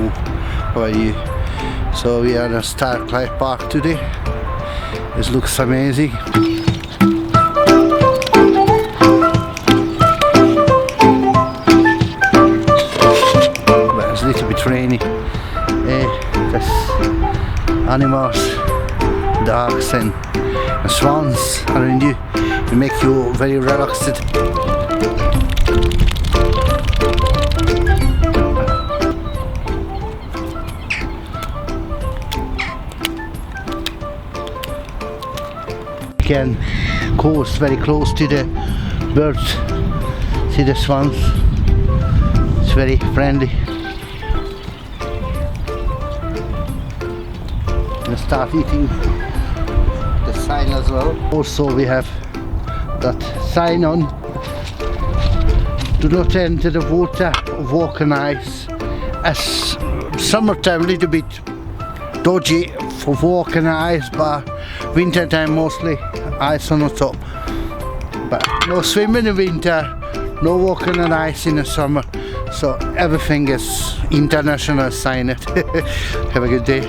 Hello, how are you? So we are at Strathclyde Park today. This looks amazing. But it's a little bit rainy. There's animals, dogs and swans around you. It make you very relaxed. Can coast very close to the birds. See the swans, it's very friendly. And start eating the sign as well. Also we have that sign on: do not enter the water, walk on ice. As summertime a little bit dodgy for walking on ice, but winter time mostly ice on the top. But no swimming in winter, no walking on ice in the summer. So everything is international sign it. Have a good day.